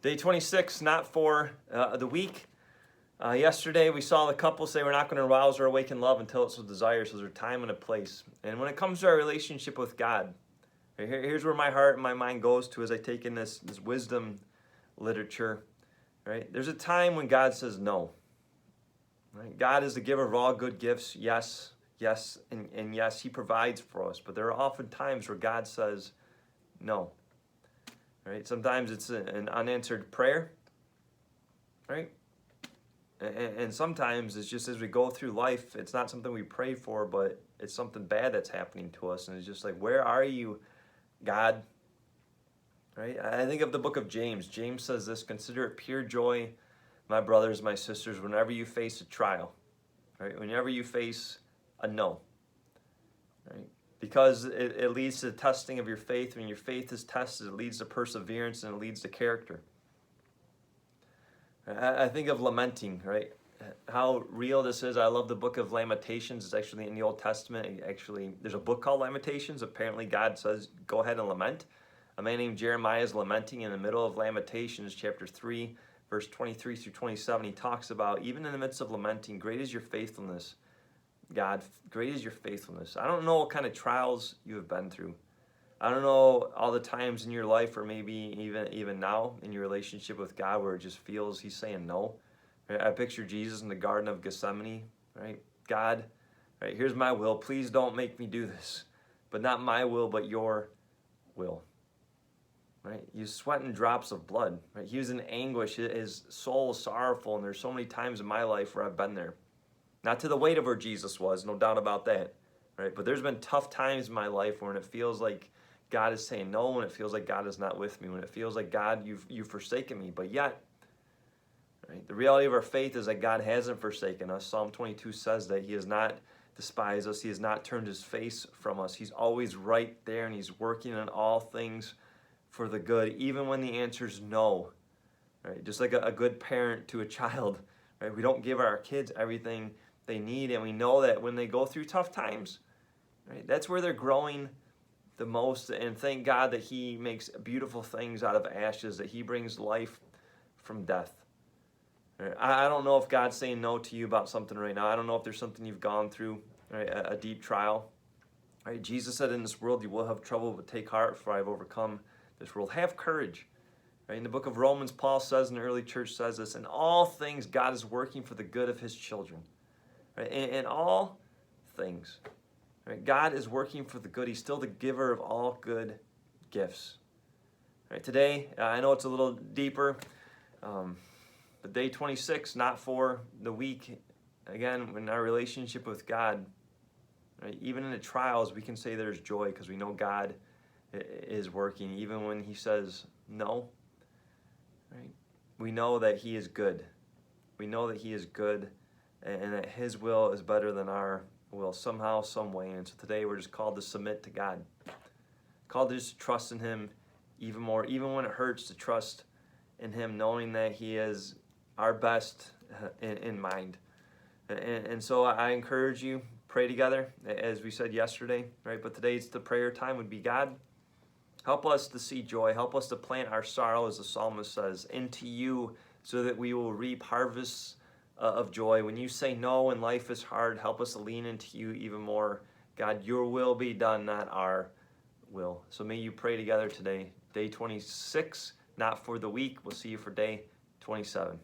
Day 26, not for the week. Yesterday we saw the couple say we're not going to arouse or awaken love until it's with desire, so there's a time and a place. And when it comes to our relationship with God, here's where my heart and my mind goes to as I take in this wisdom literature. Right? There's a time when God says no. Right? God is the giver of all good gifts, yes, and yes, He provides for us. But there are often times where God says no. Right? Sometimes it's an unanswered prayer, right? And sometimes it's just as we go through life, it's not something we pray for, but it's something bad that's happening to us. And it's just like, where are you, God? Right? I think of the book of James. James says this: consider it pure joy, my brothers, my sisters, whenever you face a trial, right? Whenever you face a no, right? Because it leads to the testing of your faith. When your faith is tested, it leads to perseverance and it leads to character. I think of lamenting, right? How real this is. I love the book of Lamentations. It's actually in the Old Testament. Actually, there's a book called Lamentations. Apparently, God says, go ahead and lament. A man named Jeremiah is lamenting in the middle of Lamentations, chapter 3, verse 23 through 27. He talks about, even in the midst of lamenting, great is your faithfulness, God, great is your faithfulness. I don't know what kind of trials you have been through. I don't know all the times in your life, or maybe even now in your relationship with God, where it just feels He's saying no. Right? I picture Jesus in the Garden of Gethsemane, right? God, right, here's my will. Please don't make me do this. But not my will, but your will. Right? He was sweating drops of blood. Right? He was in anguish. His soul was sorrowful, and there's so many times in my life where I've been there. Not to the weight of where Jesus was, no doubt about that. Right? But there's been tough times in my life when it feels like God is saying no, when it feels like God is not with me, when it feels like, God, you've forsaken me. But yet, right, the reality of our faith is that God hasn't forsaken us. Psalm 22 says that He has not despised us. He has not turned His face from us. He's always right there, and He's working in all things for the good, even when the answer is no. Right? Just like a good parent to a child. Right? We don't give our kids everything they need, and we know that when they go through tough times, right, that's where they're growing the most. And thank God that He makes beautiful things out of ashes, that He brings life from death. Right? I don't know if God's saying no to you about something right now. I don't know if there's something you've gone through, right, a deep trial. Right? Jesus said, in this world you will have trouble, but take heart, for I have overcome this world. Have courage. Right? In the book of Romans, Paul says, and the early church says this: in all things God is working for the good of His children. Right? In all things, right? God is working for the good. He's still the giver of all good gifts. Right? Today, I know it's a little deeper, but day 26, not for the week. Again, in our relationship with God, right, even in the trials, we can say there's joy because we know God is working, even when He says no. Right? We know that He is good. We know that He is good, and that His will is better than our will somehow, some way. And so today we're just called to submit to God. Called to just trust in Him even more, even when it hurts, to trust in Him, knowing that He is our best in mind. And so I encourage you, pray together, as we said yesterday, right? But today's the prayer time would be, God, help us to see joy. Help us to plant our sorrow, as the psalmist says, into You, so that we will reap harvests of joy. When You say no and life is hard, help us to lean into You even more. God, Your will be done, not our will. So may you pray together today. Day 26, not for the week. We'll see you for day 27.